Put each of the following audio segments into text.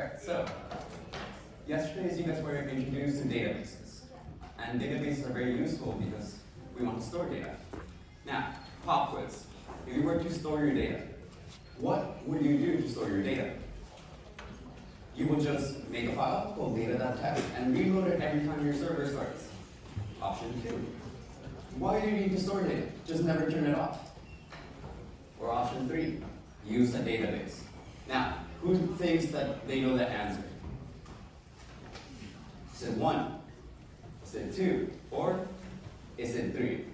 Alright, so yesterday you guys were introduced to databases. And databases are very useful because we want to store data. Now, pop quiz. If you were to store your data, what would you do to store your data? You will just make a file called data.txt and reload it every time your server starts. Option 2. Why do you need to store data? Just never turn it off. Or option 3. Use a database. Now, who thinks that they know the answer? Is it 1? Is it 2? Or is it 3?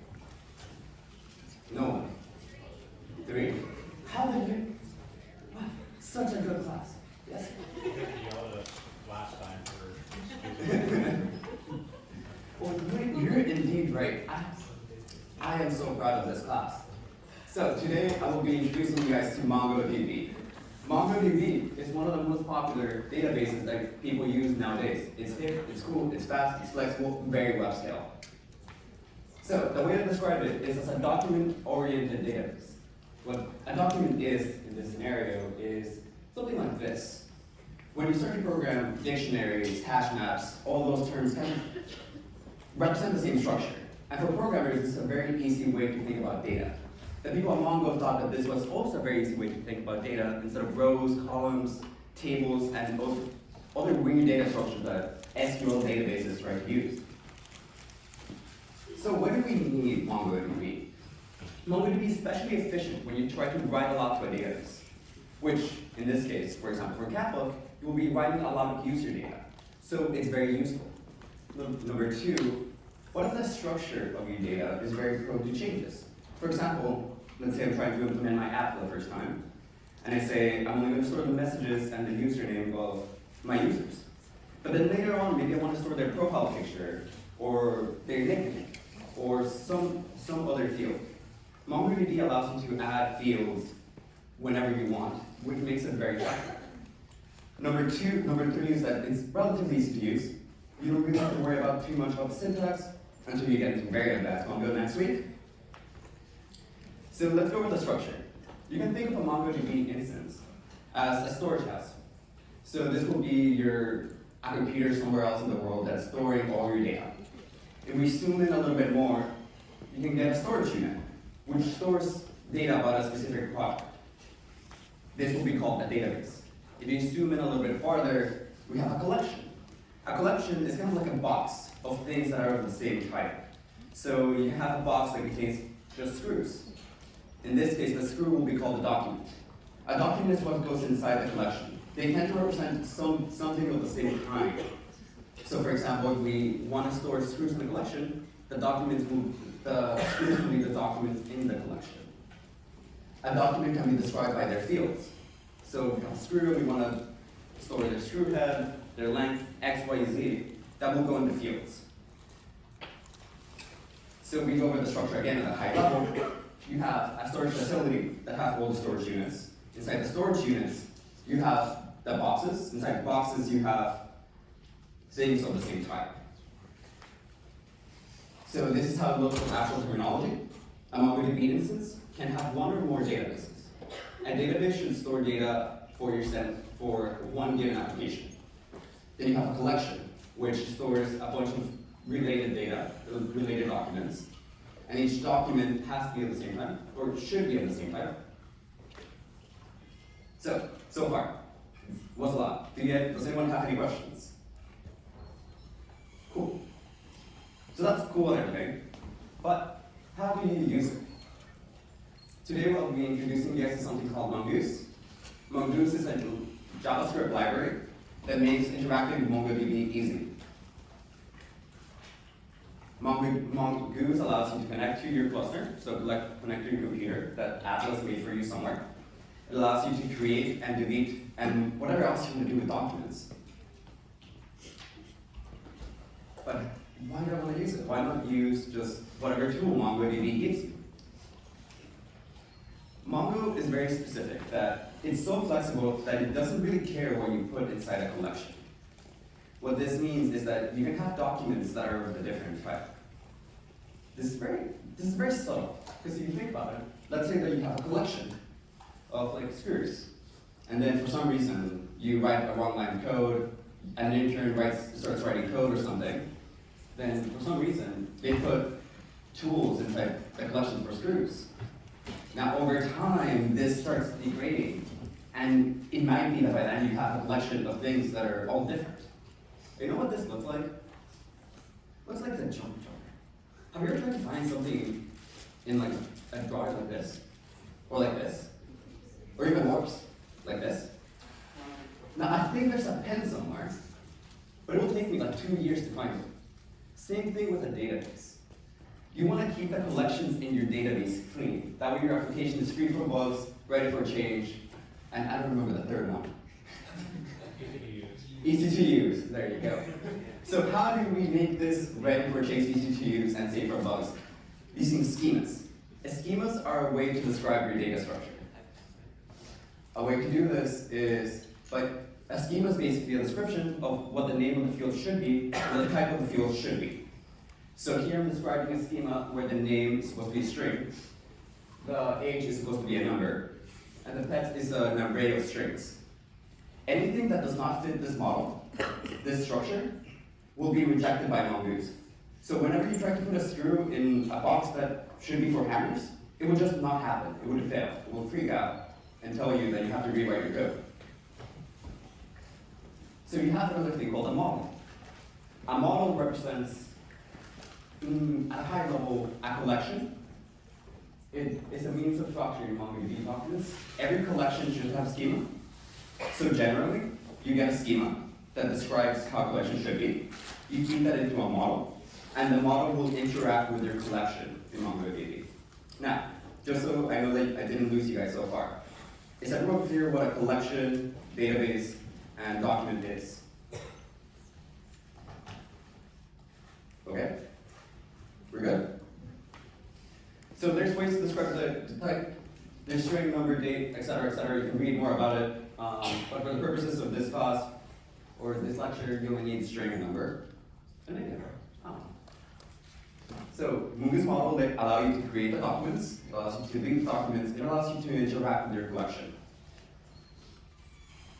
No one. 3. How did you? Wow, such a good class. Yes? You yelled at us last time for Well, you're indeed right. I am so proud of this class. So today I will be introducing you guys to MongoDB. MongoDB is one of the most popular databases that people use nowadays. It's hip, it's cool, it's fast, it's flexible, very web scale. So the way to describe it is as a document-oriented database. What a document is in this scenario is something like this. When you start to program dictionaries, hash maps, all those terms kind of represent the same structure. And for programmers, this is a very easy way to think about data. The people at Mongo thought that this was also a very easy way to think about data instead of rows, columns, tables, and other weird data structures that SQL databases try to use. So why do we need MongoDB? MongoDB is especially efficient when you try to write a lot to a database, which in this case, for example, for Catbook, you will be writing a lot of user data. So it's very useful. Number 2, what if the structure of your data is very prone to changes? For example, let's say I'm trying to implement my app for the first time, and I say I'm only going to store the messages and the username of my users. But then later on, maybe I want to store their profile picture, or their nickname, or some other field. MongoDB allows you to add fields whenever you want, which makes it very flexible. Number 3 is that it's relatively easy to use. You don't really have to worry about too much of syntax until you get into very advanced Mongo next week. So let's go over the structure. You can think of a MongoDB instance as a storage house. So this will be a computer somewhere else in the world that's storing all your data. If we zoom in a little bit more, you can get a storage unit, which stores data about a specific product. This will be called a database. If you zoom in a little bit farther, we have a collection. A collection is kind of like a box of things that are of the same type. So you have a box that contains just screws. In this case, the screw will be called a document. A document is what goes inside the collection. They tend to represent something of the same kind. So for example, if we want to store screws in the collection, the screws will be the documents in the collection. A document can be described by their fields. So if we have a screw and we want to store their screw head, their length, X, Y, Z, that will go in the fields. So we go over the structure again at a high level. You have a storage facility that has all the storage units. Inside the storage units, you have the boxes. Inside the boxes, you have things of the same type. So this is how it looks with actual terminology. A MongoDB instance can have one or more databases. A database should store data for one given application. Then you have a collection, which stores a bunch of related data, related documents. And each document has to be of the same type, or should be of the same type. So far, what's a lot? Does anyone have any questions? Cool. So that's cool and everything, but how do you use it? Today we'll be introducing you guys to something called Mongoose. Mongoose is a JavaScript library that makes interacting with MongoDB easy. Mongoose allows you to connect to your cluster, so connect to your computer that Atlas made for you somewhere. It allows you to create and delete and whatever else you want to do with documents. But why do I want to use it? Why not use just whatever tool MongoDB gives you? Mongo is very specific that it's so flexible that it doesn't really care what you put inside a collection. What this means is that you can have documents that are of a different type. This is very subtle, because if you think about it, let's say that you have a collection of like screws, and then for some reason you write a wrong line of code, an intern starts writing code or something, then for some reason, they put tools inside the collection for screws. Now, over time, this starts degrading, and it might be that by then you have a collection of things that are all different. You know what this looks like? Looks like the junk jar. Have you ever tried to find something in like a drawer like this? Or like this? Or even worse, like this? Now, I think there's a pen somewhere, but it will take me like 2 years to find it. Same thing with a database. You want to keep the collections in your database clean. That way your application is free from bugs, ready for change, and I don't remember the third one. Easy to use, there you go. So how do we make this ready for change, easy to use, and safe from bugs? Using schemas. Schemas are a way to describe your data structure. A way to do this is, like, a schema is basically a description of what the name of the field should be, and what the type of the field should be. So here I'm describing a schema where the name is supposed to be a string, the age is supposed to be a number, and the pet is an array of strings. Anything that does not fit this model, this structure, will be rejected by Mongoose. So whenever you try to put a screw in a box that should be for hammers, it would just not happen. It would fail. It will freak out and tell you that you have to rewrite your code. So you have another thing called a model. A model represents, at a high level, a collection. It is a means of structuring MongoDB documents. Every collection should have a schema. So generally, you get a schema that describes how a collection should be. You feed that into a model, and the model will interact with your collection in MongoDB. Now, just so I know that I didn't lose you guys so far, is everyone clear what a collection, database, and document is? Okay? We're good? So there's ways to describe the type, there's string, number, date, etc., etc. You can read more about it. But for the purposes of this class or this lecture, you only need string and number. And then So Mongoose model they allow you to create the documents, it allows you to link documents, it allows you to interact with your collection.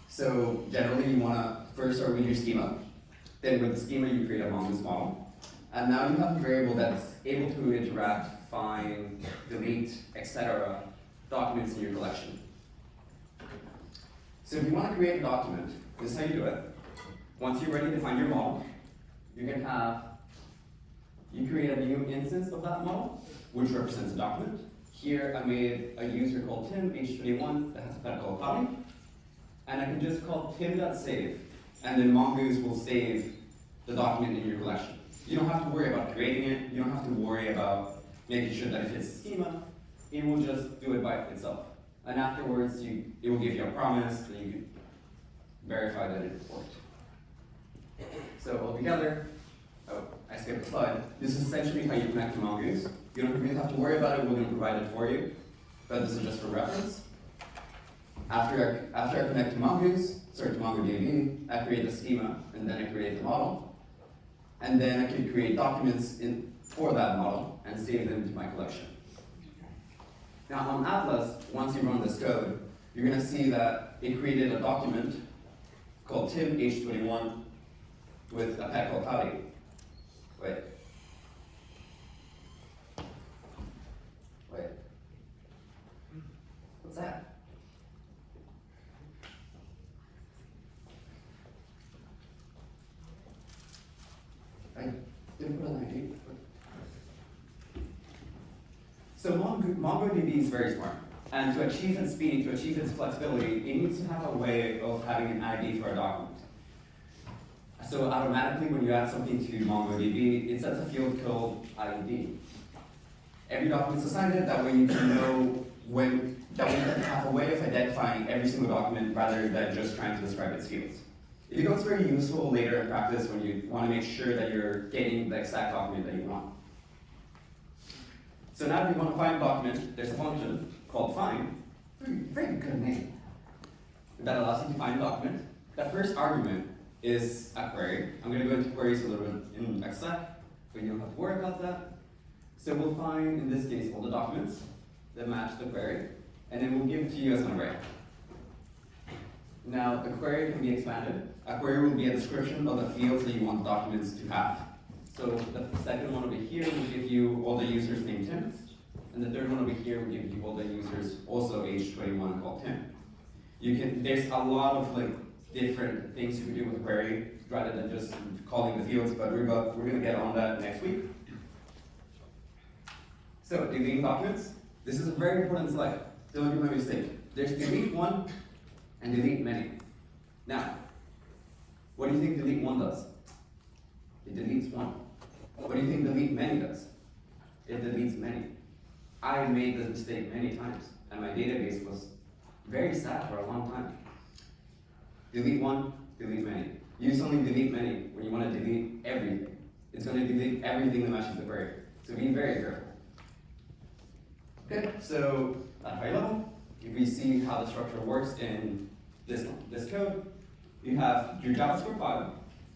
So generally you want to first start with your schema. Then with the schema you create a Mongoose model. And now you have a variable that's able to interact, find, delete, etc. documents in your collection. So if you want to create a document, this is how you do it. Once you're ready to find your model, you create a new instance of that model, which represents a document. Here I made a user called Tim, H21, that has a pet called copy. And I can just call tim.save, and then Mongoose will save the document in your collection. You don't have to worry about creating it, you don't have to worry about making sure that it fits the schema, it will just do it by itself. And afterwards, it will give you a promise, and you can verify that it worked. So altogether, I skipped the slide. This is essentially how you connect to Mongoose. You don't really have to worry about it, we're going to provide it for you. But this is just for reference. After I connect to Mongoose, to MongoDB, I create the schema, and then I create the model. And then I can create documents for that model and save them to my collection. Now on Atlas, once you run this code, you're going to see that it created a document called Tim H21 with a pet called Howdy. Wait. What's that? I didn't put an ID. So MongoDB is very smart. And to achieve its speed, to achieve its flexibility, it needs to have a way of having an ID for a document. So automatically, when you add something to MongoDB, it sets a field called ID. Every document is assigned it, that way you can know that we have a way of identifying every single document rather than just trying to describe its fields. It becomes very useful later in practice when you want to make sure that you're getting the exact document that you want. So now if you want to find a document, there's a function called find, very good name, that allows you to find a document. The first argument is a query. I'm going to go into queries a little bit in a sec, but you don't have to worry about that. So we'll find, in this case, all the documents that match the query, and then we'll give it to you as an array. Now, the query can be expanded. A query will be a description of the fields that you want documents to have. So the second one over here will give you all the users named Tim. And the third one over here will give you all the users also age 21 called Tim. There's a lot of different things you can do with a query rather than just calling the fields, but we're gonna get on that next week. So deleting documents. This is a very important slide. Don't make my mistake. There's delete one and delete many. Now, what do you think delete one does? It deletes one. What do you think delete many does? It deletes many. I made this mistake many times, and my database was very sad for a long time. Delete one, delete many. Use only delete many when you want to delete everything. It's going to delete everything that matches the query. So be very careful. Okay, so at a high level, if we see how the structure works in this code, you have your JavaScript file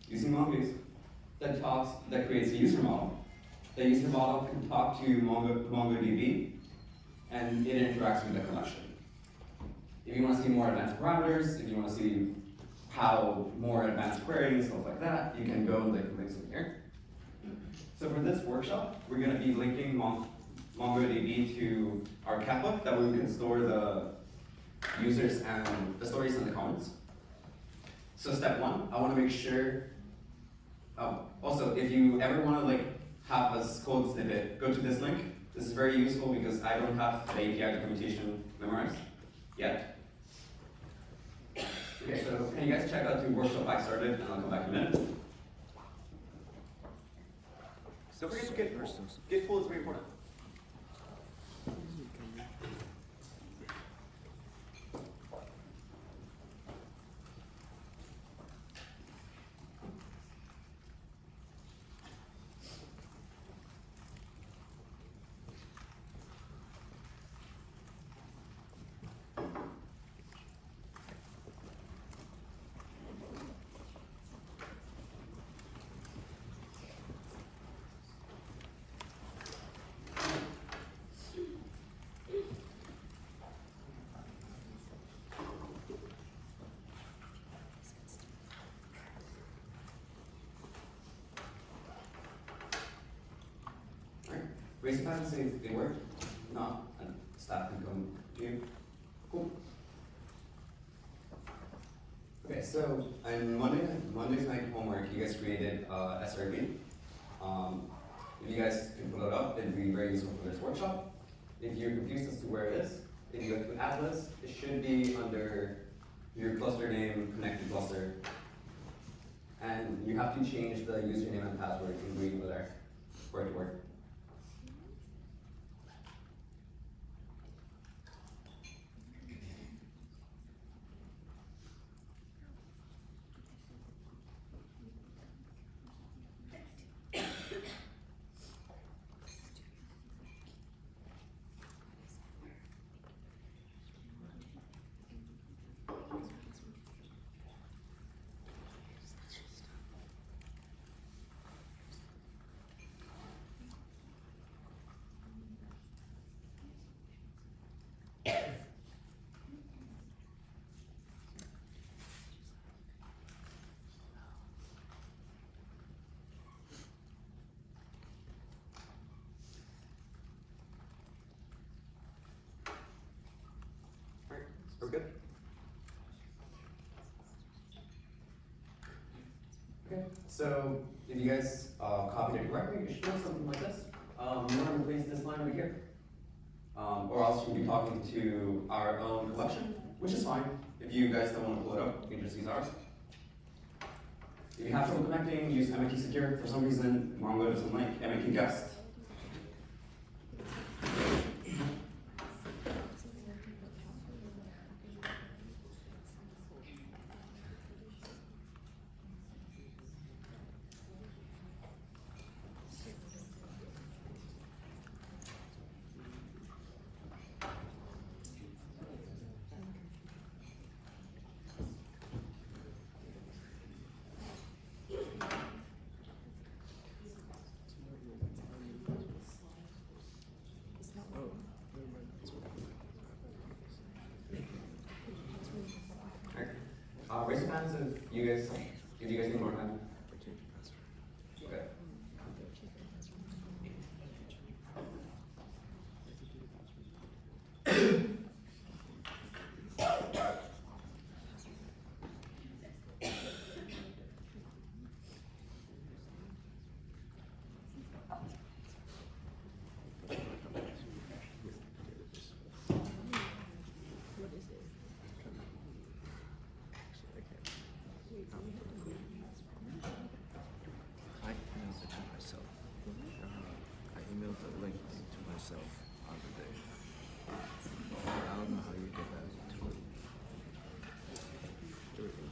using mongoose that creates a user model. The user model can talk to MongoDB, and it interacts with the collection. If you want to see more advanced parameters, if you want to see how more advanced queries, stuff like that, you can go and click links in here. So for this workshop, we're going to be linking MongoDB to our cat book that we can store the users and the stories and the comments. So step one, I want to make sure. Also, if you ever want to have a code snippet, go to this link. This is very useful because I don't have the API documentation memorized yet. Okay, so can you guys check out the workshop I started, and I'll come back in a minute. Don't forget to get full. Get full is very important. Raise your hand and say if they work. No, and staff can come to you. Cool. Okay, so on Monday's night homework, you guys created SRB. If you guys can pull it up, it'd be very useful for this workshop. If you're confused as to where it is, if you go to Atlas, it should be under your cluster name, connected cluster. And you have to change the username and password in green over there for it to work. We're good? Okay, so if you guys copied it correctly, you should know something like this. You want to replace this line over here. Or else you'll be talking to our own collection, which is fine. If you guys don't want to pull it up, you can just use ours. If you have trouble connecting, use MIT Secure. For some reason, Mongo doesn't like MIT Guest. Raise your hands if you guys need more time. Okay. I emailed it to myself. I emailed the link to myself on the day. I don't know how you get that to it. There it is.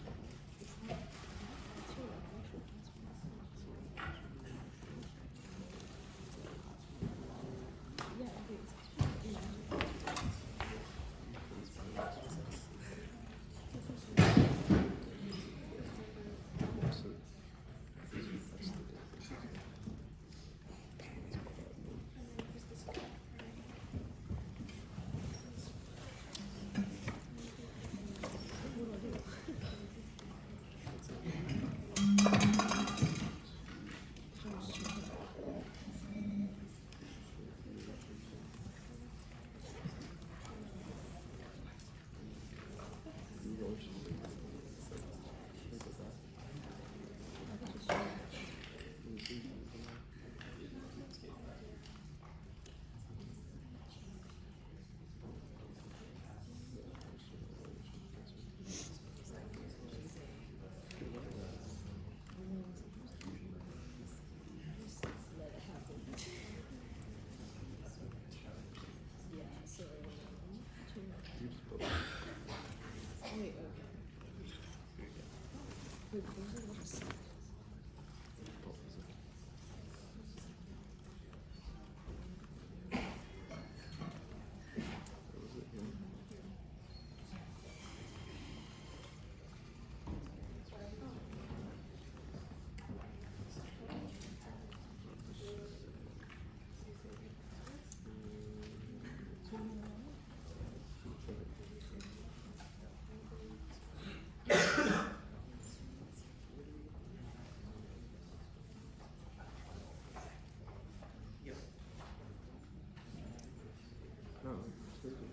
No, it's very good.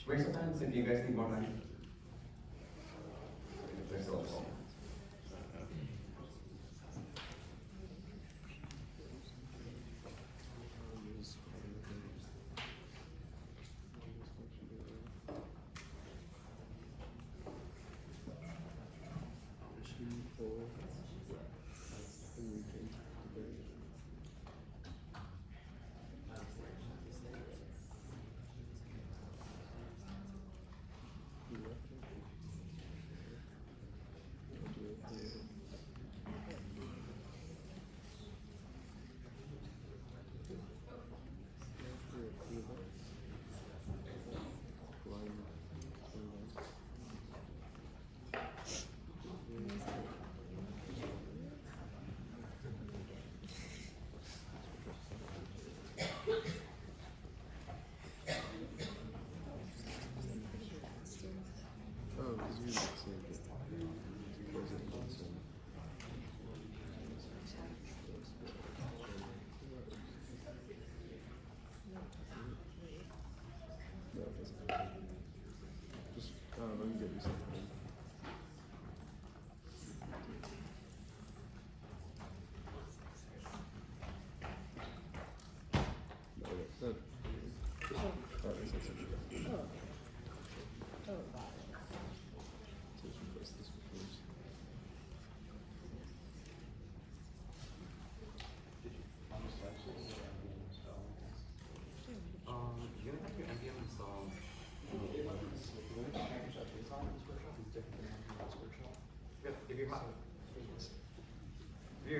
Raise your hands if you guys need more time. If there's still a call.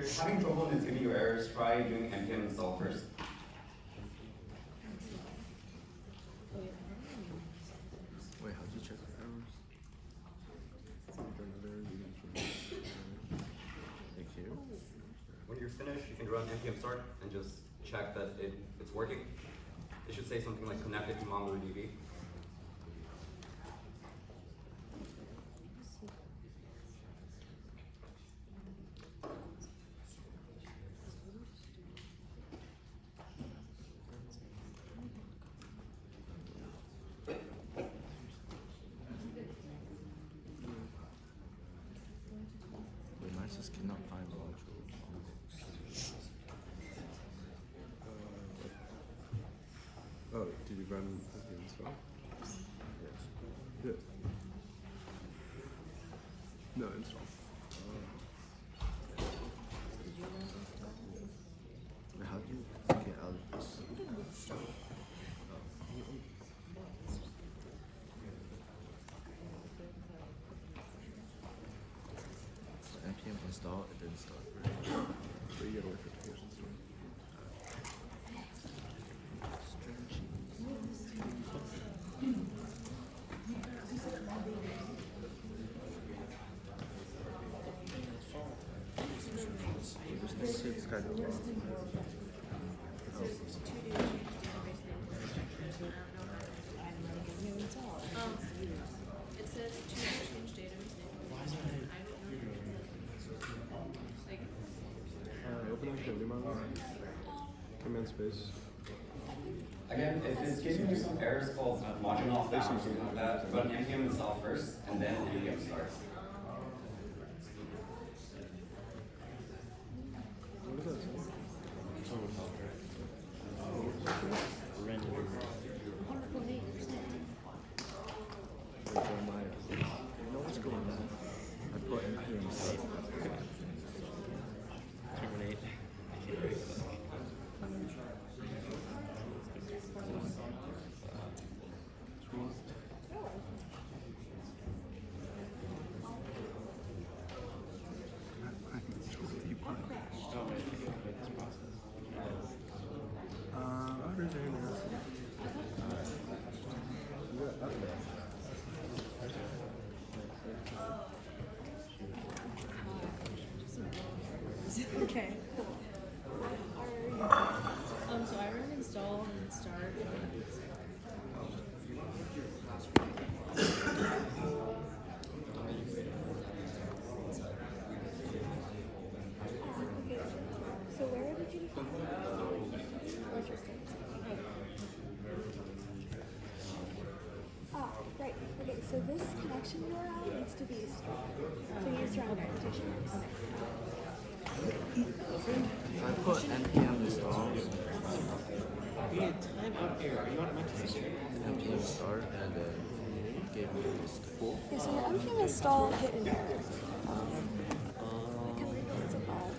you're having trouble and it's giving you errors, try doing npm install first. Wait, how'd you check the errors? Like here? When you're finished, you can run npm start and just check that it's working. It should say something like connected to MongoDB. Wait, mine says cannot find module. Oh, did you run the install? Yes. Yes. No, install. Wait, how do you get out of this? So npm install, it didn't start, right? So you gotta wait for applications to run. It's kind of long. It says to change data. Open activity model. Command space. Again, if it's giving you some errors called module not found or something like that, run npm install first and then npm start. What is that? Wait, Jeremiah, you know what's going on? I put npm start. Terminate. I'll raise your hand and ask you. Yeah, up there. Okay. So I run install and start. So where did you find Interesting. Ah, right. Okay, so this connection URL needs to be strong. So you use your own reputation. If I put npm install, npm start, and then gave me this. Okay, so your npm install hit an error. I can read what's above.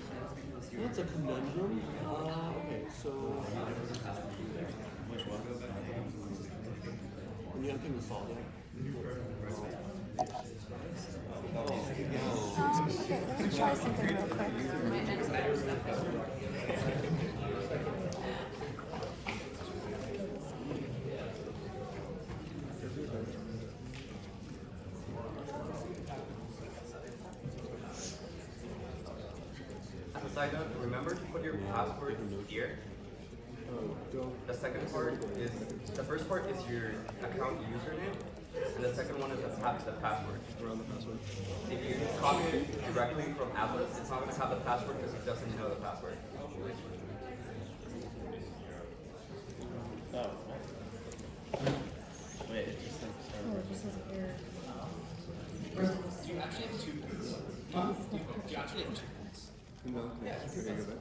That's a conundrum. Okay, so when you npm install it. Okay, let me try something real quick. As a side note, remember to put your password here. The second part is, the first part is your account username, and the second one is the password. Around the password. If you copy it directly from Atlas, it's not going to have the password because it doesn't know the password. Oh. Wait, it just like Oh, it just says error. Do you actually have 2 pins? Do you actually have 2 pins? No. Yeah. Okay, go back.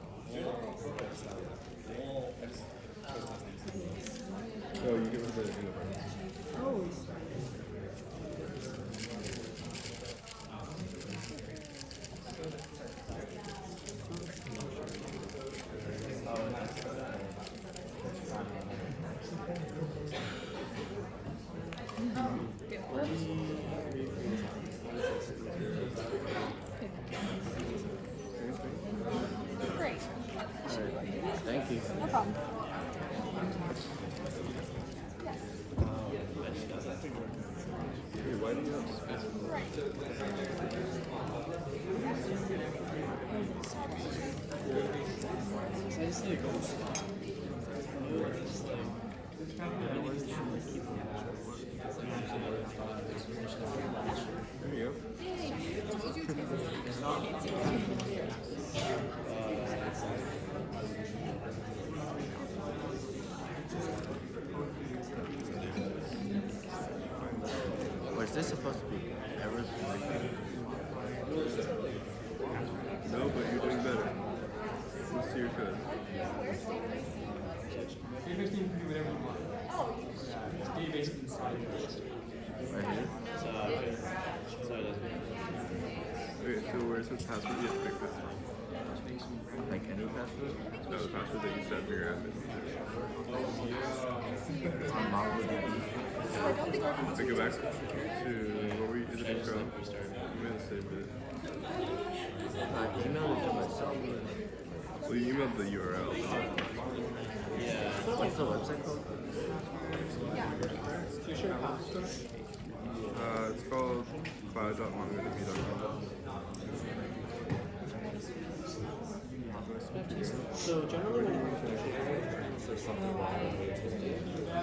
Oh, you get rid of the interface. Oh, Hey, why do you have space? I just like There you go. Was this supposed to be errors? No, but you're doing better. Let's see your code. database name can do whatever you want. It's database inside your list. Right here? Okay, so where's the password you have to pick this from? Like any password? No, the password that you set for your admin. It's on MongoDB. So go back to, what were you, is it in Chrome? You made the same bit. I emailed it to myself. Well, you emailed the URL. What's the website called? It's called cloud.mongodb.com. So generally when you finish it, there's something wrong with the way it's supposed to be.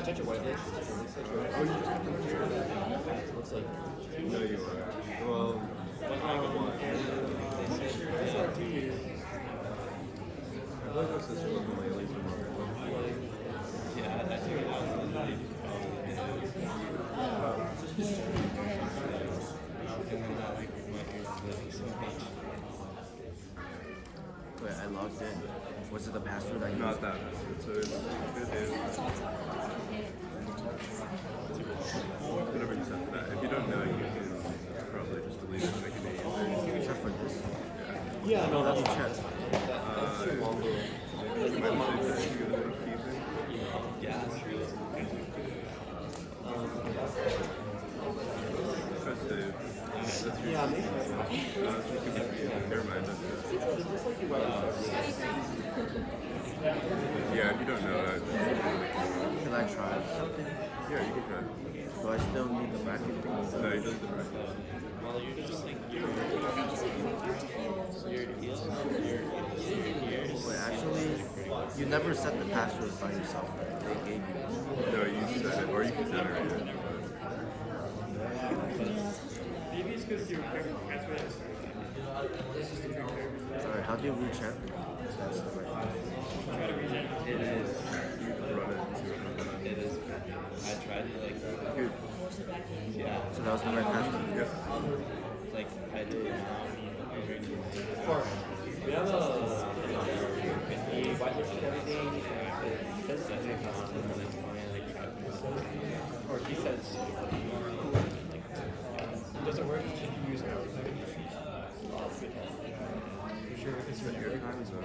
Check your whitelist. Oh, you just have to clear that. Looks like No, you are. Well, that's not 2 years. I thought this is from the lazy market. Wait, I logged in. Was it the password I used? Not that password, so it is whatever you set for that. If you don't know, you can probably just delete it and make a new user. Except for this. Yeah, no, that's Check. that's longer. You might want to save that, you go to the key thing. Press save. That's your Yeah, maybe. that's what you can never mind, that's it. Just like your whitelist. Yeah, if you don't know that, Can I try something? yeah, you can try. Do I still need the bracket thing? No, you don't do the right. Wait, actually, you never set the password by yourself. They gave you. No, you set it, or you can generate it. Alright, how do you recheck? That's the right one. It is. You can run it and see what comes up. It is. I tried to like. Good. Yeah. So that was the right password? Yep. Like I did. We have a whitelist and everything. It does that thing or he says does it work if you use it? You sure if it's Your time zone.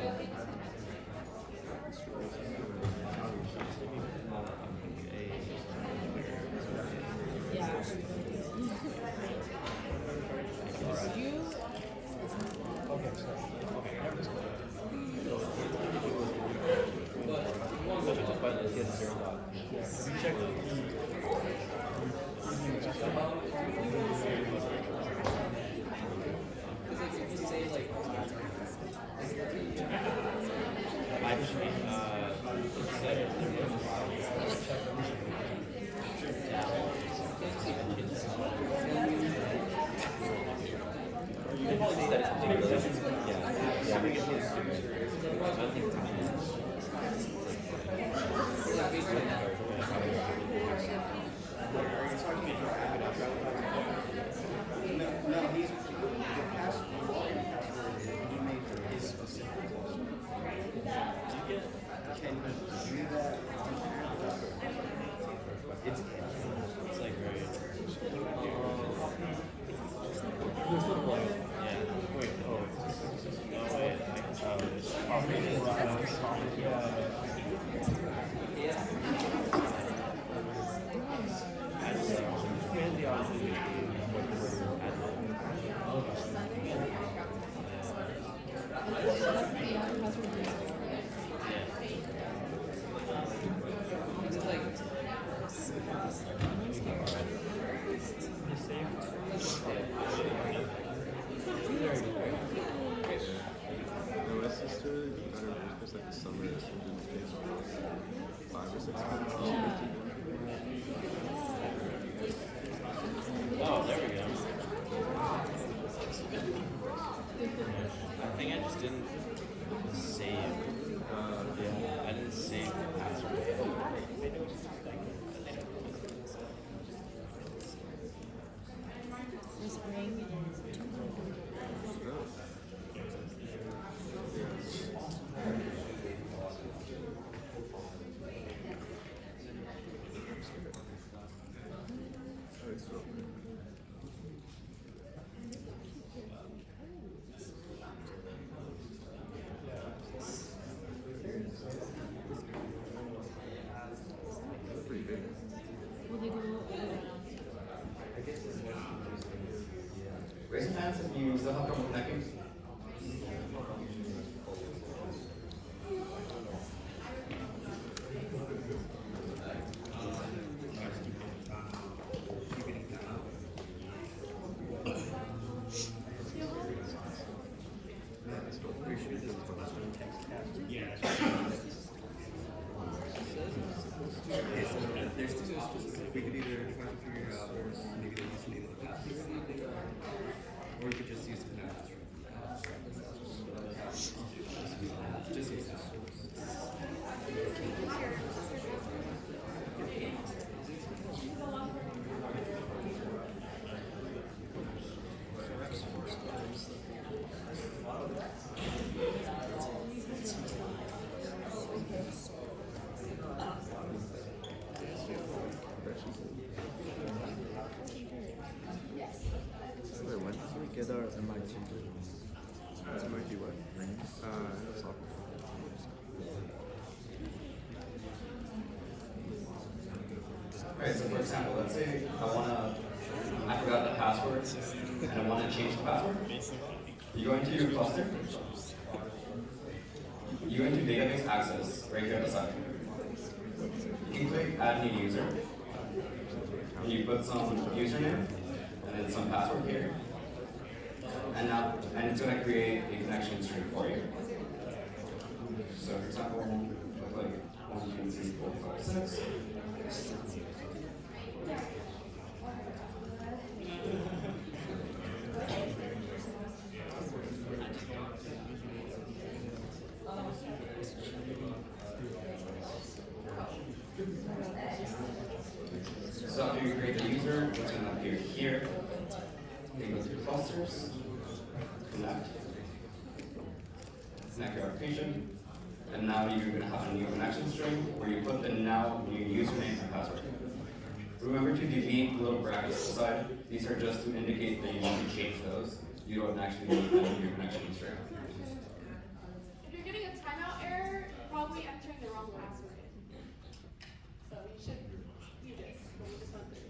No, my sister got her first like the summer or something. It takes 5 or 6 months. Oh, there we go. I think I just didn't save. Yeah, I didn't save the password. This ring is Pretty big. will they go Raise your hands if you still have trouble connecting. There's two specific. We could either try to figure it out, or maybe they just need the password, or you could just use the password. Just use that. Wait, when did we get our MIT? MIT what? Software. Alright, so for example, let's say I forgot the password and I want to change the password. You go into your cluster, you go into database access right here at the side. You can click add new user, and you put some username and then some password here. And it's going to create a connection string for you. So for example, look like 1, 2, 3, 4, 5, 6. So after you create the user, it's going to appear here. You go through clusters, connect your application, and now you're going to have a new connection string where you put the now new username and password. Remember to delete the little brackets aside. These are just to indicate that you want to change those. You don't actually need that in your connection string. If you're getting a timeout error, you're probably entering the wrong password. So you should do this when you just went through.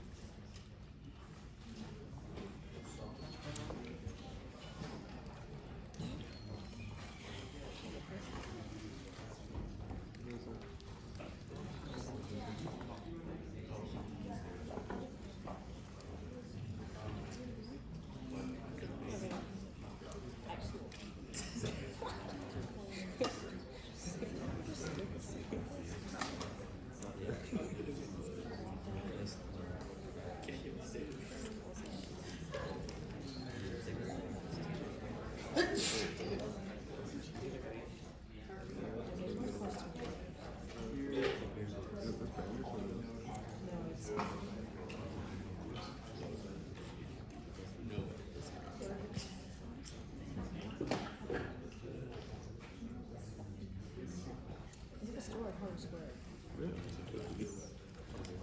Really?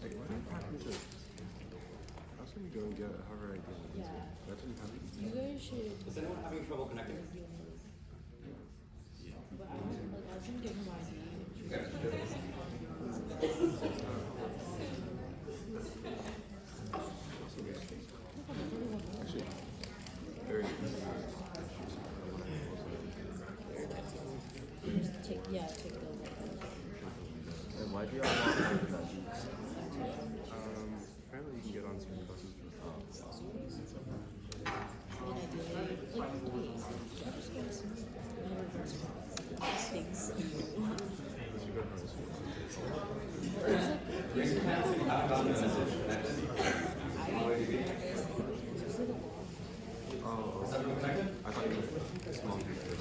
Like, why don't I do this? How should we go and get a Harvard ID? Yeah. That didn't happen. You guys should. Is anyone having trouble connecting? But I was gonna give him my ID. Okay. Actually, very expensive. And why do y'all want Harvard IDs? Thanks. Raise your hands if you haven't gotten the message connected. MongoDB. Oh, Is everyone connected? I thought you were small pictures.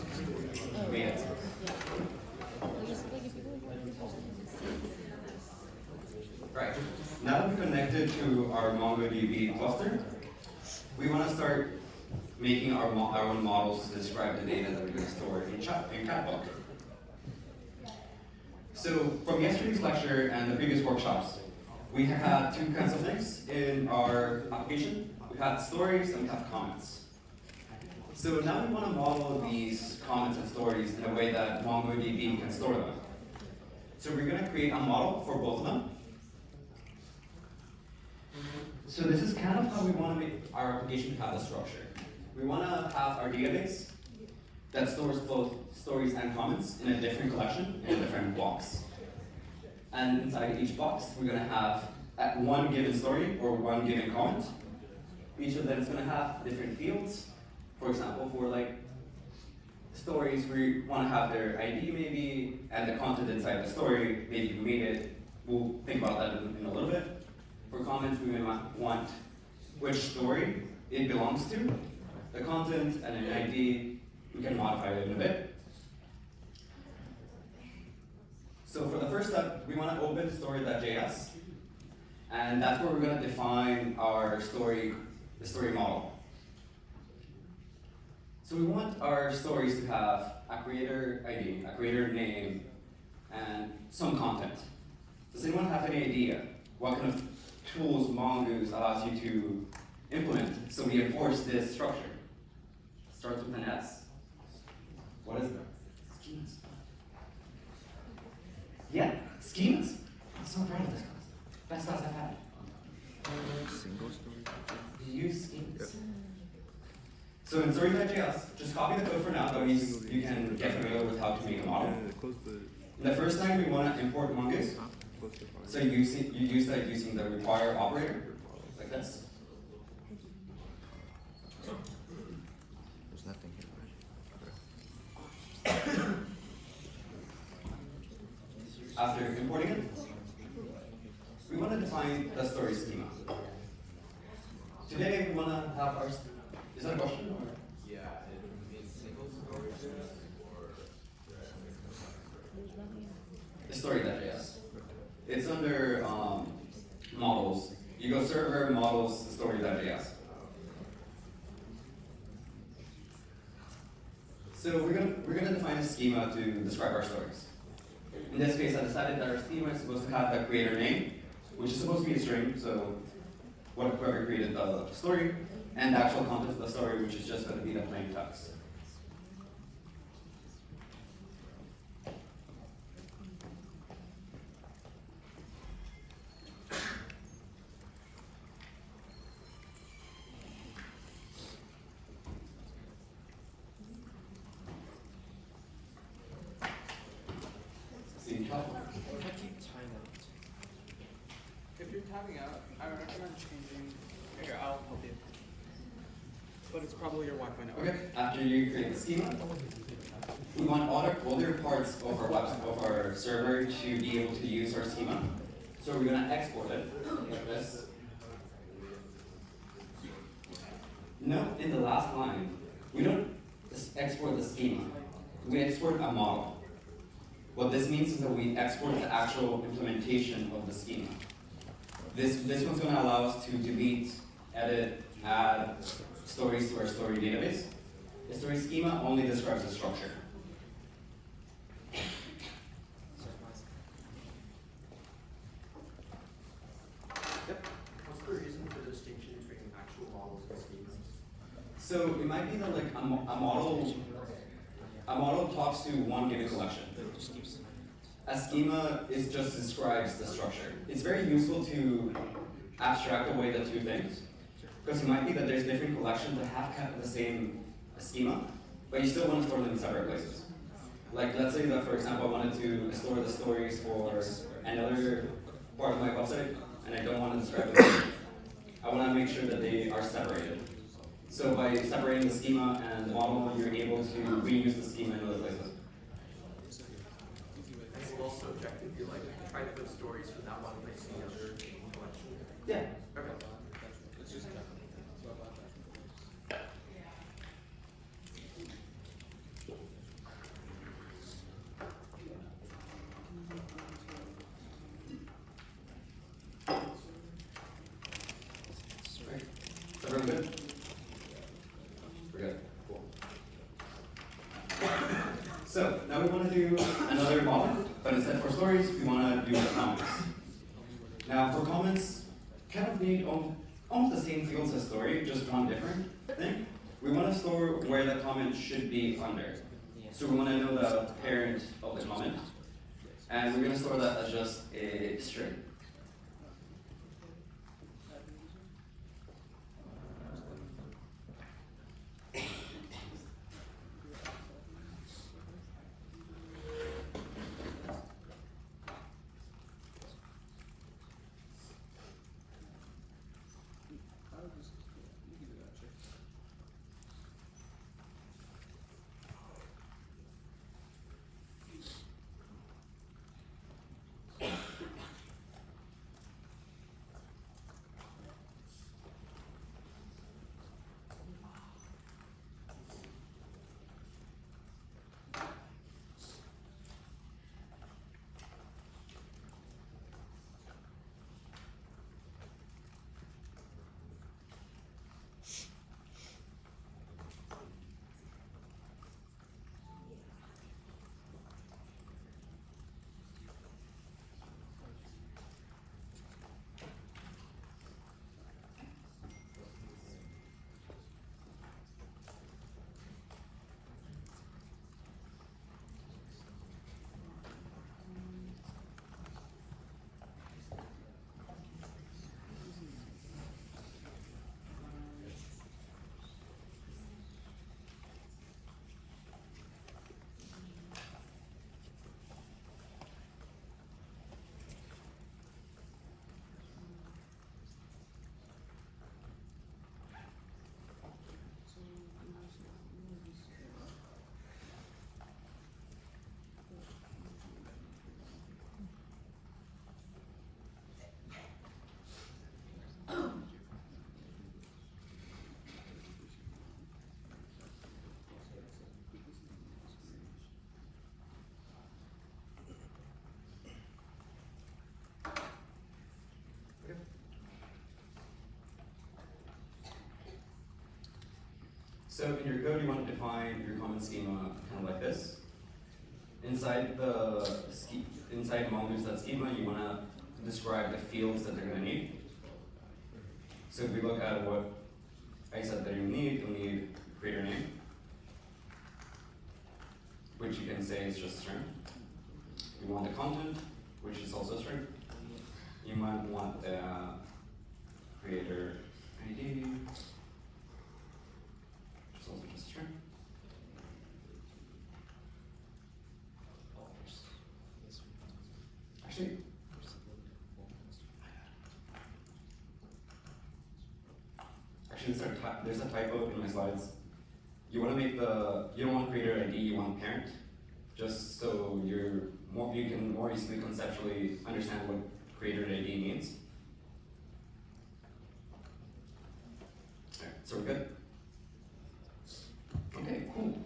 Yeah. Right. Now that we're connected to our MongoDB cluster, we want to start making our own models to describe the data that we're going to store in Chatbook. So from yesterday's lecture and the previous workshops, we have had two kinds of things in our application. We've had stories and we have comments. So now we want to model these comments and stories in a way that MongoDB can store them. So we're going to create a model for both of them. So this is kind of how we want to make our application have a structure. We want to have our database that stores both stories and comments in a different collection, in a different box. And inside each box, we're going to have one given story or one given comment. Each of them is going to have different fields. For example, for like stories, we want to have their ID maybe, and the content inside the story, maybe who made it. We'll think about that in a little bit. For comments, we may want which story it belongs to, the content, and an ID. We can modify it in a bit. So for the first step, we want to open story.js, and that's where we're going to define our story, the story model. So we want our stories to have a creator ID, a creator name, and some content. Does anyone have any idea what kind of tools Mongoose allows you to implement so we enforce this structure? It starts with an S. What is it? Schemas. Yeah, schemas. I'm so proud of this class. Best class I've had. Single story. You use schemas. So in story.js, just copy the code for now, that means you can get familiar with how to make a model. Close the. The first time we want to import Mongoose, Close the file. so you use that using the require operator, like this. There's nothing here, right? After importing it, we want to define the story schema. Today we want to have our, is that a question? Or? Yeah, it means single storages or The story.js. It's under models. You go server, models, story.js. So we're gonna define a schema to describe our stories. In this case, I decided that our schema is supposed to have the creator name, which is supposed to be a string, so whoever created the story, and the actual content of the story, which is just going to be the plain text. If I keep timeout. If you're tabbing out, I recommend changing. Here, I'll help you. But it's probably your Wi-Fi network. Okay, after you create the schema, we want other parts of our website, of our server to be able to use our schema. So we're going to export it like this. Note in the last line, we don't just export the schema. We export a model. What this means is that we export the actual implementation of the schema. This one's going to allow us to delete, edit, add stories to our story database. The story schema only describes the structure. What's the reason for the distinction between actual models and schemas? So it might be that like a model talks to one given collection. A schema just describes the structure. It's very useful to abstract away the two things, because it might be that there's different collections that have kind of the same schema, but you still want to store them in separate places. Like let's say that, for example, I wanted to store the stories for another part of my website, and I don't want to describe them. I want to make sure that they are separated. So by separating the schema and the model, you're able to reuse the schema in other places. project if you like try to put stories from that one place to the other collection? Yeah. Okay. Right. Is everyone good? We're good. Cool. So now we want to do another model, but instead for stories, we want to do comments. Now for comments, kind of need almost the same fields as story, just one different thing. We want to store where the comment should be under. So we want to know the parent of the comment, and we're going to store that as just a string. So in your code, you want to define your comment schema kind of like this. Inside inside MongoDB.schema, you want to describe the fields that they're going to need. So if we look at what I said that you'll need creator name, which you can say is just a string. You want the content, which is also a string. You might want the creator ID, which is also just a string. Actually, there's a typo in my slides. You want to make you don't want creator ID, you want parent, just so you can more easily conceptually understand what creator ID means. Alright, so we're good? Okay, cool.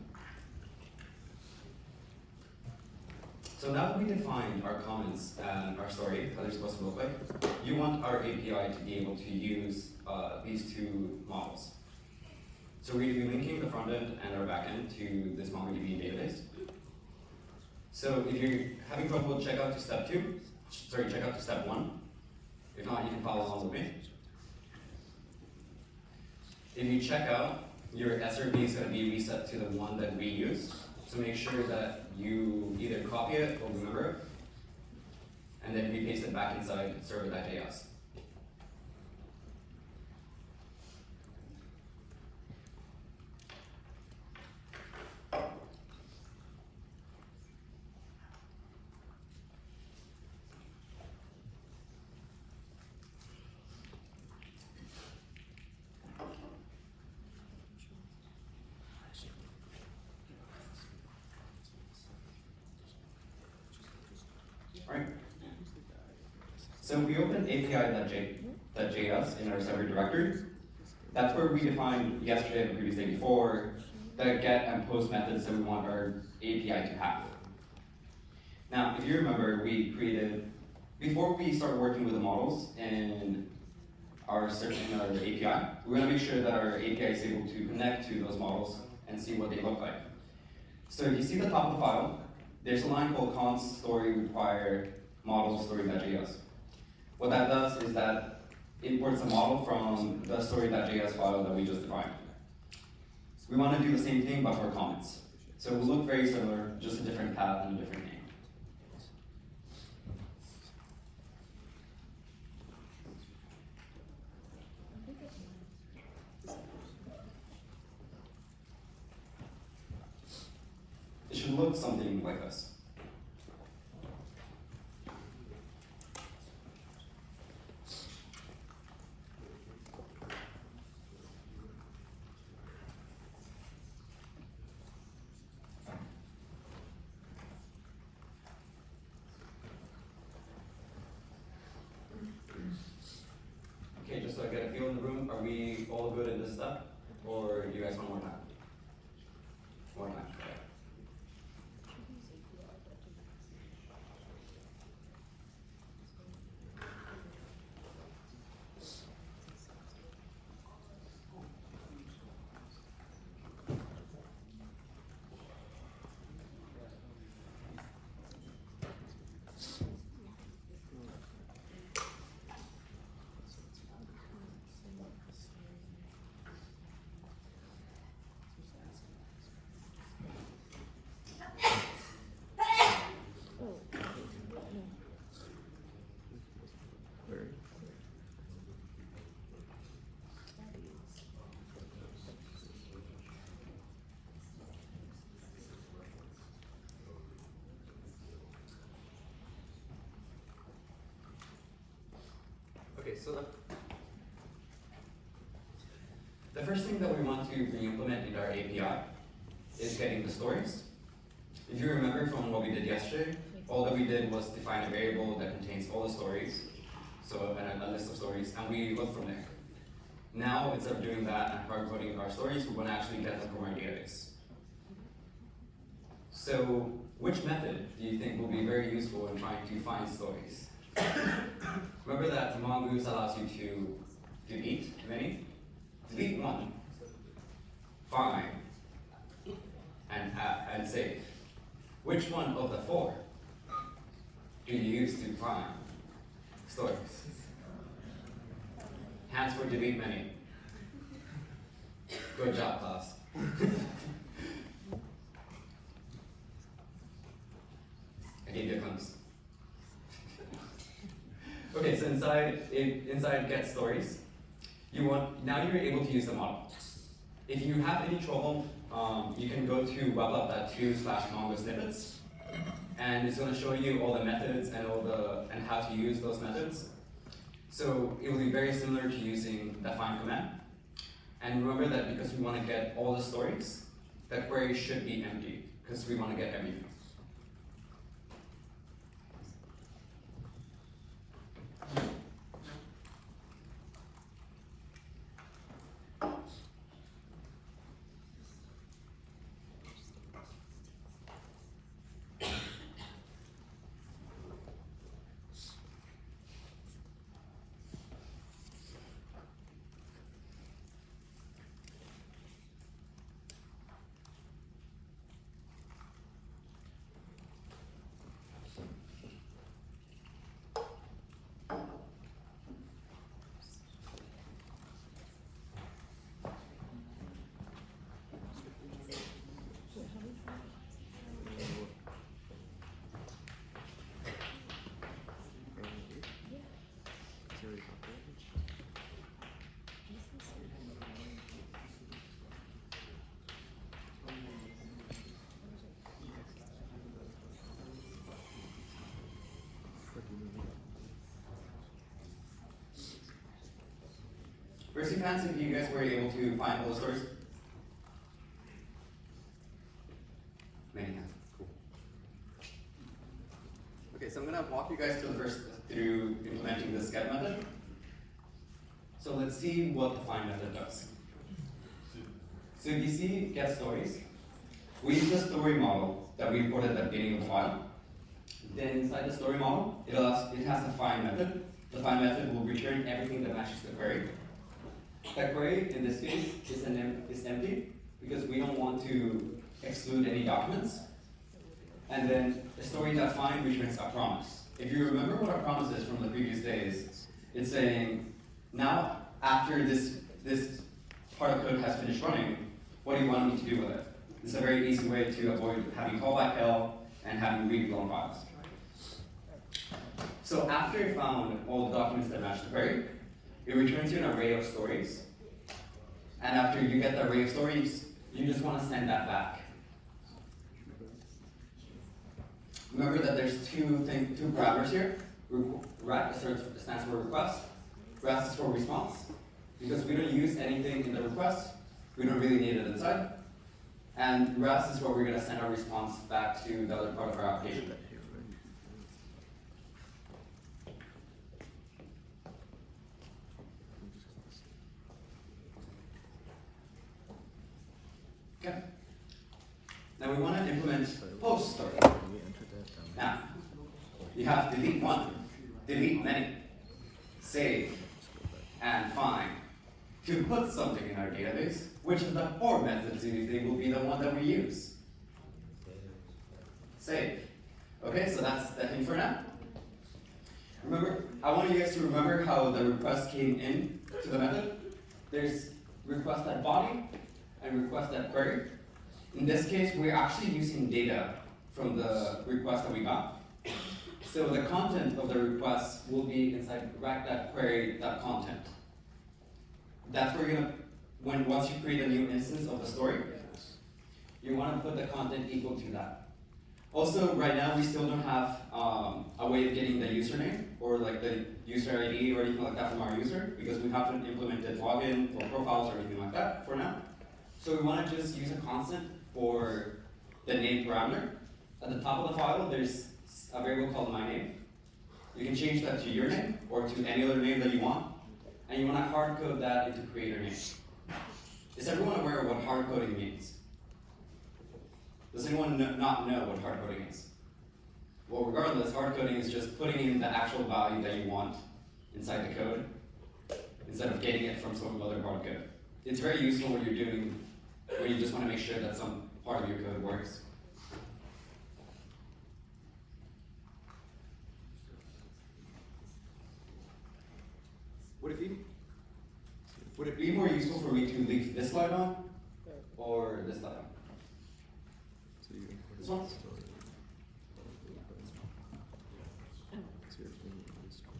So now that we defined our comments and our story, how they're supposed to look like, you want our API to be able to use these two models. So we're going to be linking the front end and our back end to this MongoDB database. So if you're having trouble, check out to step 1. If not, you can follow along with me. If you check out, your SRV is going to be reset to the one that we use. So make sure that you either copy it or remember it, and then we paste it back inside server.js. right? So we open API.js in our server directory. That's where we defined yesterday and the previous day before the get and post methods that we want our API to have. Now, if you remember, we created, before we start working with the models in our API, we want to make sure that our API is able to connect to those models and see what they look like. So if you see the top of the file, there's a line called const story require model story.js. What that does is that imports a model from the story.js file that we just defined. We want to do the same thing but for comments. So it will look very similar, just a different path and a different name. It should look something like this. Okay, just so I get a feel in the room, are we all good in this step? Or do you guys want more time? More time, okay. Where? Okay, so the first thing that we want to re-implement in our API is getting the stories. If you remember from what we did yesterday, all that we did was define a variable that contains all the stories, so and a list of stories, and we look from there. Now, instead of doing that and hard-coding our stories, we want to actually get them from our database. So, which method do you think will be very useful in trying to find stories? Remember that Mongoose allows you to delete many? Delete one, find, and save. Which one of the four do you use to find stories? Hands for delete many. Good job, class. I gave you a glimpse. Okay, so inside get stories, now you're able to use the model. If you have any trouble, you can go to weblab.to/mongo snippets, and it's going to show you all the methods and how to use those methods. So it will be very similar to using the find command. And remember that because we want to get all the stories, the query should be empty because we want to get everything. Raise your hands if you guys were able to find all the stories. Many hands. Cool. Okay, so I'm gonna walk you guys through implementing this get method. So let's see what the find method does. So if you see get stories, we use the story model that we imported at the beginning of the file. Then inside the story model, it has a find method. The find method will return everything that matches the query. That query, in this case, is empty because we don't want to exclude any documents. And then the story.find returns a promise. If you remember what our promise is from the previous days, it's saying, now after this part of code has finished running, what do you want me to do with it? It's a very easy way to avoid having callback hell and having really long files. So after you found all the documents that match the query, it returns you an array of stories. And after you get the array of stories, you just want to send that back. Remember that there's two parameters here. REC stands for request. REST is for response. Because we don't use anything in the request, we don't really need it inside. And REST is where we're going to send our response back to the other part of our application. Okay. Now we want to implement post story. Now, you have delete one, delete many, save, and find. To put something in our database, which of the four methods do you think will be the one that we use? Save. Okay, so that's the thing for now. Remember, I want you guys to remember how the request came in to the method. There's request.body and request.query. In this case, we're actually using data from the request that we got. So the content of the request will be inside rec.query.content. That's where you're gonna, once you create a new instance of the story, you want to put the content equal to that. Also, right now we still don't have a way of getting the username or like the user ID or anything like that from our user because we haven't implemented login or profiles or anything like that for now. So we want to just use a constant for the name parameter. At the top of the file, there's a variable called myname. You can change that to your name or to any other name that you want. And you want to hard code that into creator name. Is everyone aware of what hard coding means? Does anyone not know what hard coding is? Well, regardless, hard coding is just putting in the actual value that you want inside the code instead of getting it from some other part of code. It's very useful when you're doing, when you just want to make sure that some part of your code works. Would it be more useful for me to leave this slide on or this slide on? So you import This one? the story. So you're doing this one.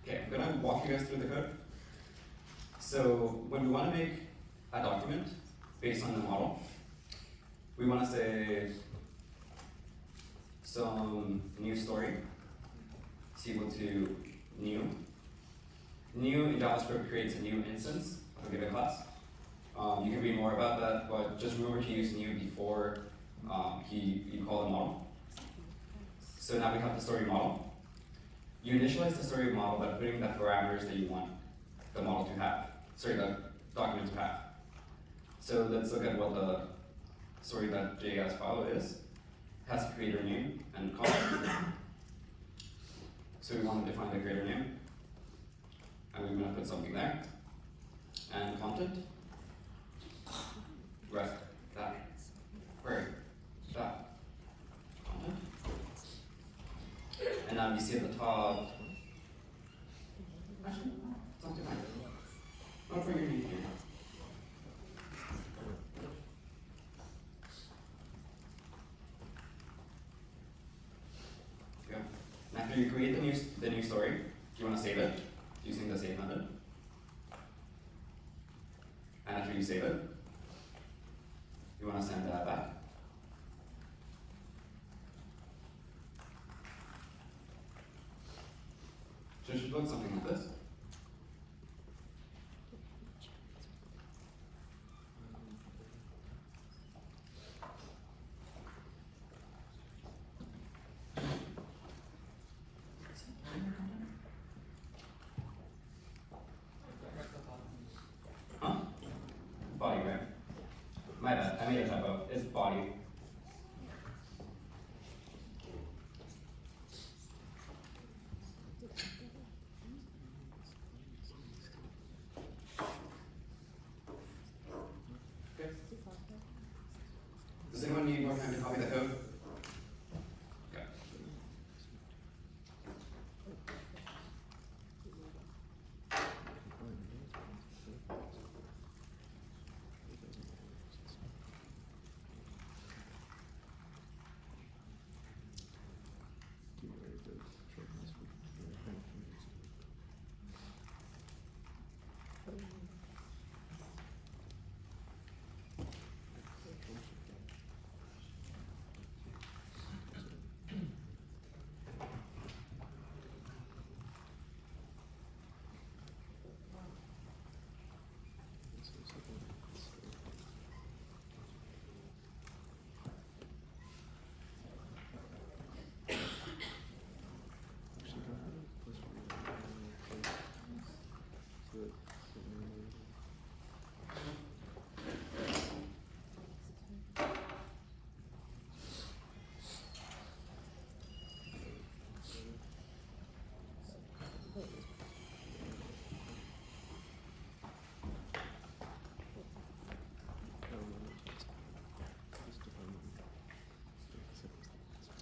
Okay, I'm gonna walk you guys through the code. So when we want to make a document based on the model, we want to say some new story is equal to new. New in JavaScript creates a new instance of a given class. You can read more about that, but just remember to use new before you call the model. So now we have the story model. You initialize the story model by putting the parameters that you want the model to have, the document to have. So let's look at what the story.js file is. It has a creator name and content. So we want to define the creator name. And we're going to put something there. And content. Rec. That. Query. That. Content. And now you see at the top. Actually, something like that. Don't bring your name here. after you create the new story, you want to save it using the save method. And after you save it, you want to send that back. So it should look something like this. Huh? Body, right? My bad, I made a typo. It's body. Okay. Does anyone need more time to copy the code? Okay.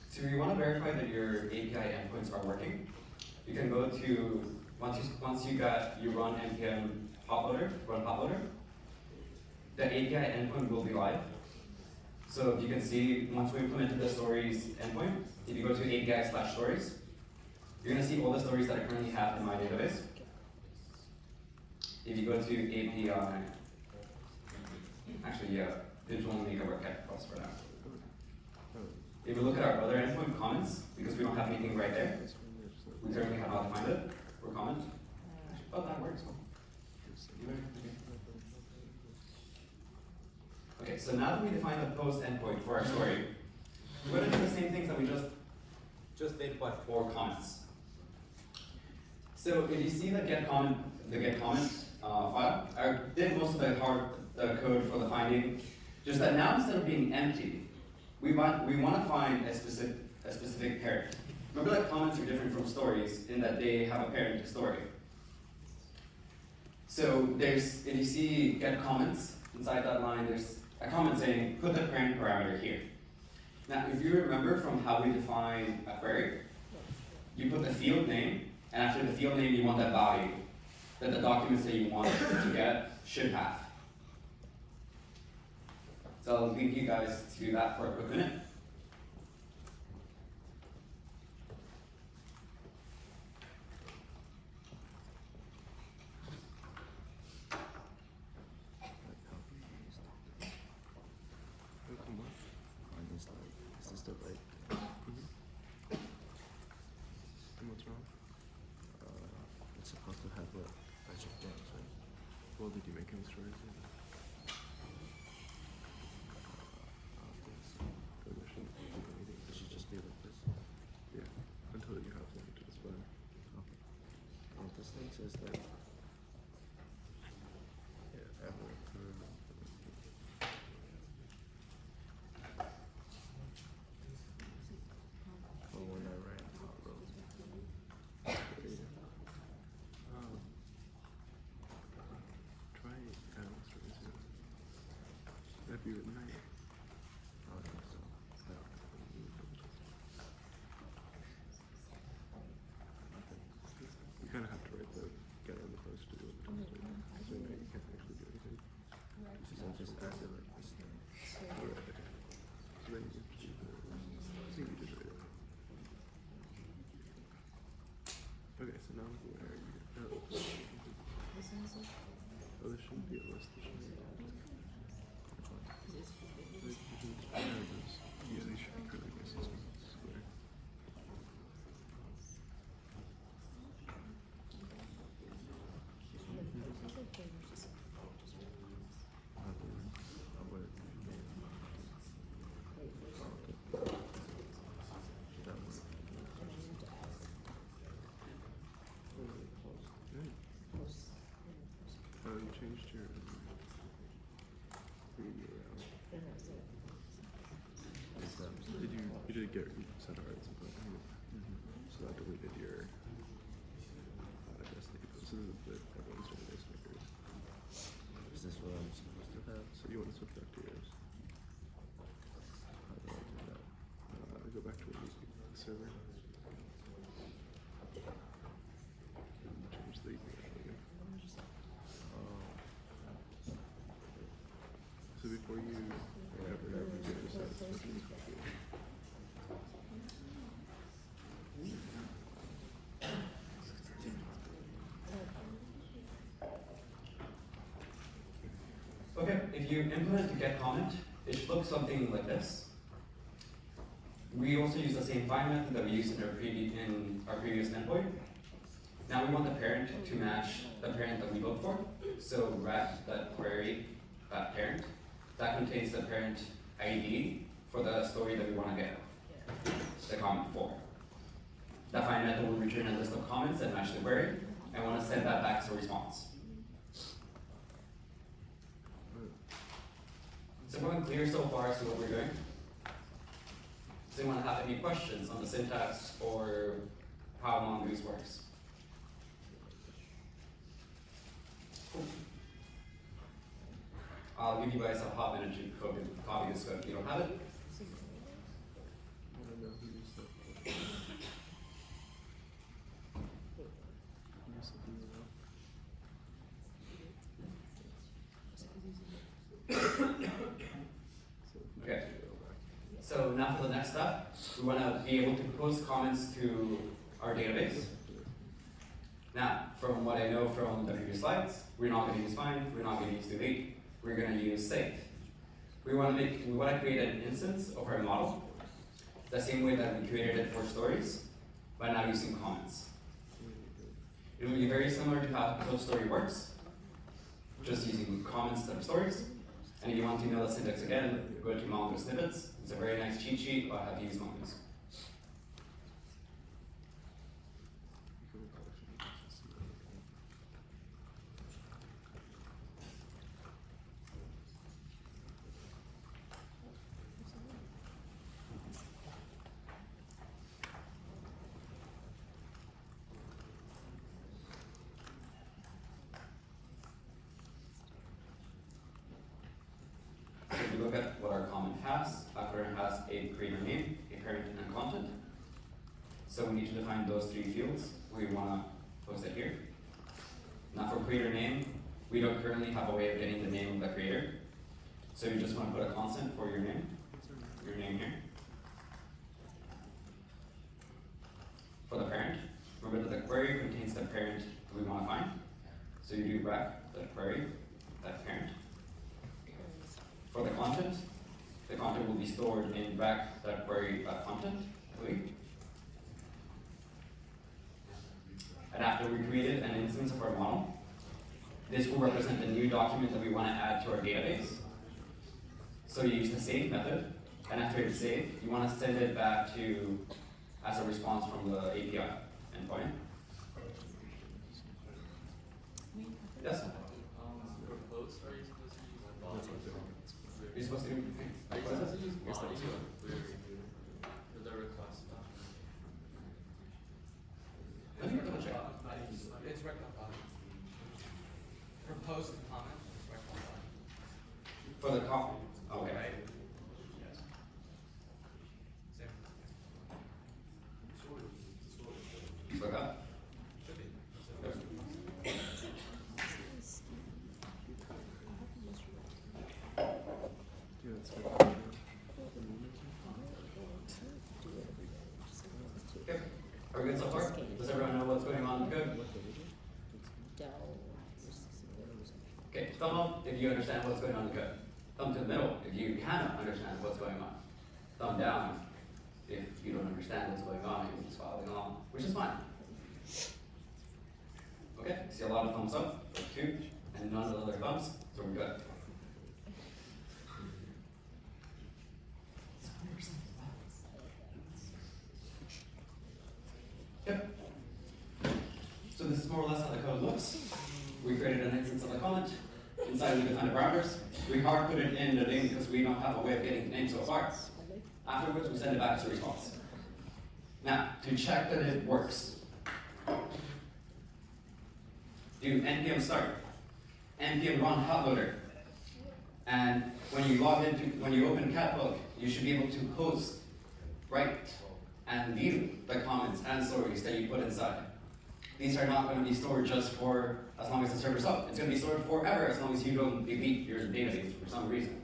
So you want to verify that your API endpoints are working. You can go to once you run npm run, the API endpoint will be live. So if you can see, once we implemented the stories endpoint, if you go to API/stories, you're going to see all the stories that I currently have in my database. If you go to API, actually, yeah, it will only make a work for us for now. If we look at our other endpoint comments, because we don't have anything right there, we currently have not defined it for comment. Oh, that works. Okay, so now that we define the post endpoint for our story, we're going to do the same things that we just did, but for comments. So if you see the get comment file, I did most of the code for the finding. Just that now instead of being empty, we want to find a specific parent. Remember that comments are different from stories in that they have a parent to story. So if you see get comments inside that line, there's a comment saying put the parent parameter here. Now, if you remember from how we define a query, you put the field name, and after the field name, you want that value that the documents that you want to get should have. So I'll leave you guys to do that for a quick minute. Is this the right? And what's wrong? It's supposed to have a bunch of things, right? Well, did you make any stories? There shouldn't be anything. It should just be like this. Yeah, until you have something to display. Okay. And this thing says that. Yeah, ever. Oh, when I ran hot road. Try adding stories. now where you oh, this shouldn't be a list. This should be a list. Yeah, they should be curly braces. Square. Oh, you changed your preview around. Did you did get set art at some point? So that deleted your address that you put. So this is the everyone's database record. Is this what I'm supposed to have? So you want to switch back to yours. How do I do that? Go back to the server. Change the email. So before you ever do this, Okay, if you implement the get comment, it should look something like this. We also use the same find method that we used in our previous endpoint. Now we want the parent to match the parent that we look for. So rec.query parent that contains the parent ID for the story that we want to get the comment for. That find method will return a list of comments that match the query, and want to send that back as a response. Is everyone clear so far as to what we're doing? Does anyone have any questions on the syntax or how MongoDB works? Cool. I'll give you guys a hot minute to copy this code if you don't have it. I don't know who used that. Who used the email? Okay. So now for the next step, we want to be able to post comments to our database. Now, from what I know from the previous slides, we're not going to use find, we're not going to use delete, we're going to use save. We want to create an instance of our model, the same way that we created it for stories, but now using comments. It will be very similar to how Post Story works, just using comments instead of stories. And if you want to know the syntax again, go to Mongo snippets. It's a very nice cheat sheet about how to use Mongos. So if you look at what our comment has, our parent has a creator name, a parent, and content. So we need to define those three fields. We want to post it here. Now for creator name, we don't currently have a way of getting the name of the creator. So you just want to put a constant for your name here. For the parent, remember that the query contains the parent that we want to find. So you do rec, the query, that parent. For the content will be stored in rec, that query, content, And after we created an instance of our model, this will represent the new document that we want to add to our database. So you use the save method, and after it's saved, you want to send it back to as a response from the API endpoint. Yes? For posts, are you supposed to use body? You're supposed to do Are you supposed to use body for the request stuff? Let me double check. It's rec.body. For post and comment, it's rec.body. For the copy. Okay. Right? Yes. Same. So that? Should be. Yes. Yeah, it's good. Okay. Are we good so far? Does everyone know what's going on in the code? Okay, thumb up if you understand what's going on in the code. Thumb to the middle if you cannot understand what's going on. Thumb down if you don't understand what's going on and you're just following along, which is fine. Okay, see a lot of thumbs up, or 2, and none of the other thumbs, so we're good. Yep. So this is more or less how the code looks. We created an instance of the comment. Inside we define the parameters. We hard put it in the name because we don't have a way of getting the name so far. Afterwards, we send it back as a response. Now, to check that it works, do npm start, npm run hot loader, and when you open catbook, you should be able to post, write, and view the comments and stories that you put inside. These are not going to be stored just for as long as the server's up. It's going to be stored forever as long as you don't delete your database for some reason.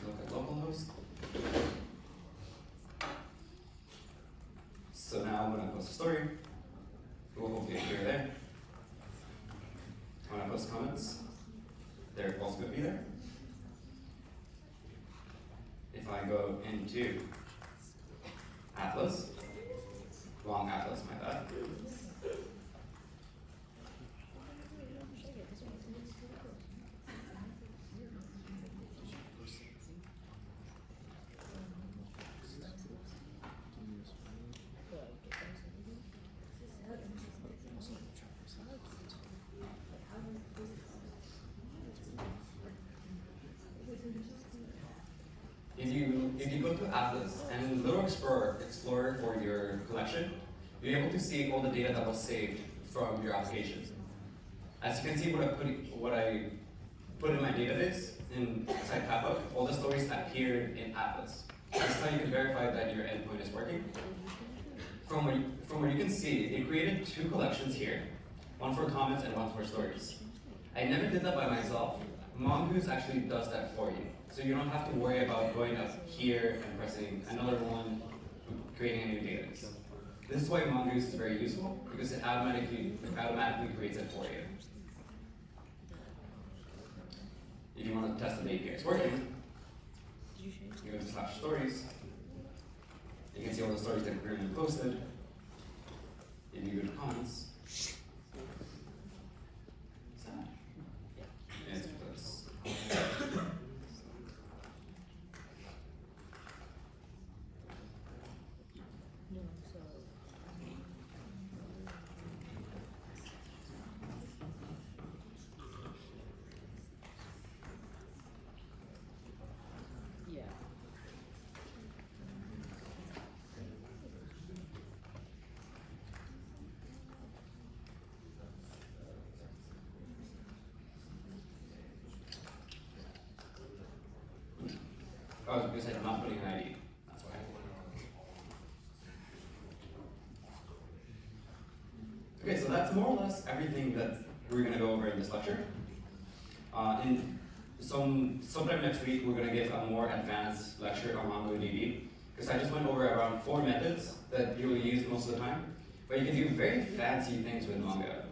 Look at localhost. So now I'm going to post a story. It will hopefully appear there. When I post comments, they're also going to be there. If I go into Atlas, wrong Atlas, my bad. If you go to Atlas and Little Explorer for your collection, you're able to see all the data that was saved from your application. As you can see, what I put in my database inside Catbook, all the stories appeared in Atlas. That's how you can verify that your endpoint is working. From what you can see, it created 2 collections here, one for comments and one for stories. I never did that by myself. Mongoose actually does that for you. So you don't have to worry about going up here and pressing another one, creating a new database. This is why Mongoose is very useful, because it automatically creates it for you. If you want to test that the API is working, you go to /stories. You can see all the stories that are currently posted. If you go to comments, it's close. Oh, because I'm not putting an ID. That's why. Okay, so that's more or less everything that we're going to go over in this lecture. In sometime next week, we're going to give a more advanced lecture on MongoDB, because I just went over around 4 methods that you'll use most of the time, but you can do very fancy things with Mongo.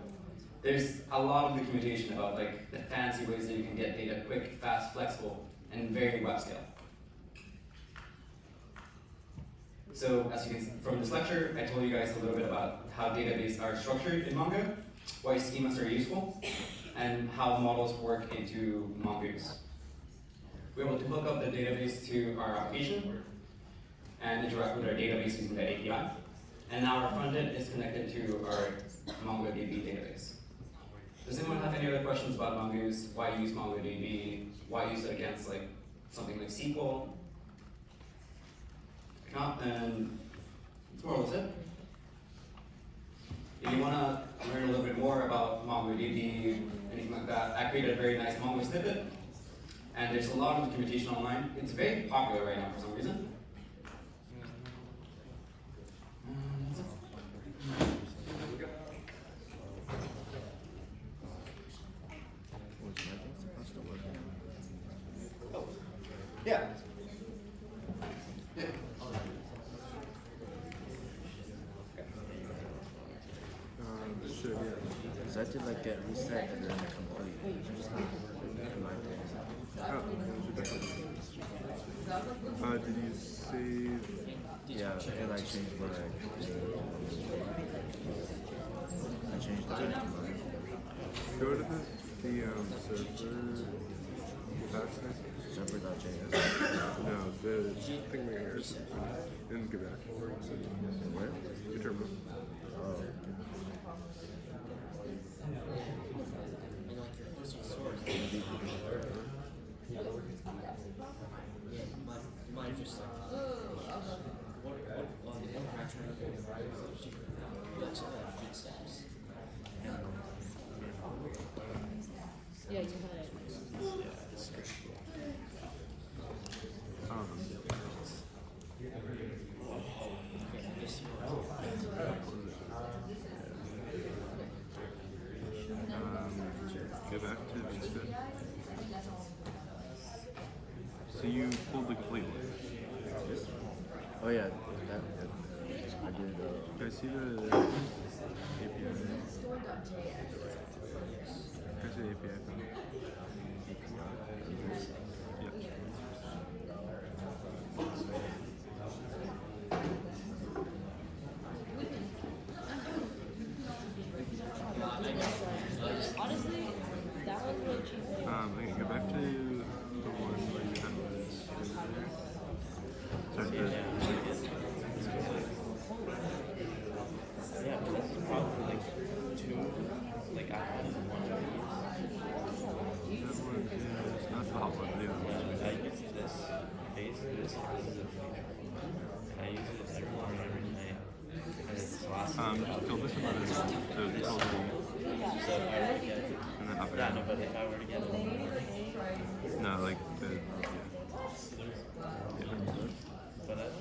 There's a lot of documentation about like the fancy ways that you can get data quick, fast, flexible, and very web scale. So as you can see from this lecture, I told you guys a little bit about how databases are structured in Mongo, why schemas are useful, and how models work into Mongoose. We're able to hook up the database to our application and interact with our database using the API. And now our frontend is connected to our MongoDB database. Does anyone have any other questions about Mongoose? Why use MongoDB? Why use it against like something like SQL? If not, then it's more or less it. If you want to learn a little bit more about MongoDB, anything like that, I created a very nice Mongo snippet. And there's a lot of documentation online. It's very popular right now for some reason. Yeah. Yeah. Sure, yeah. Because I did like get reset and then complete. In my case. Oh, did you save? Yeah, and I changed my. I changed the time to mine. Go to the server backslash. Server.js. No, the thing right here. And go back. Where? Your terminal. Oh, Yeah, you had it. Go back to Vista. So you pulled the complete one. oh yeah, that I did. Can I see the API? Can I see the API from it? Yeah. Honestly, that was really cheap. Okay, go back to the one where you had this. Sorry, Yeah, but this is probably like two, like I have one of that one is not the hot one, the other one. these. I use this base, this is a feature. I use it every morning, every night. And it's last Just fill this one in, so it's totally, So if I were to get it, and then up yeah, and no, but if I were to get it, no, like the, yeah. but I don't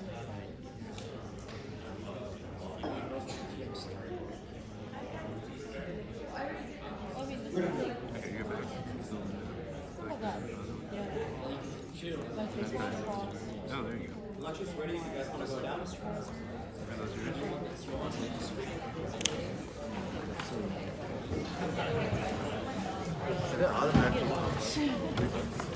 Okay, go back. Oh, there you go. Lunch is ready if you guys want to go down. And those are yours? Did it automatically?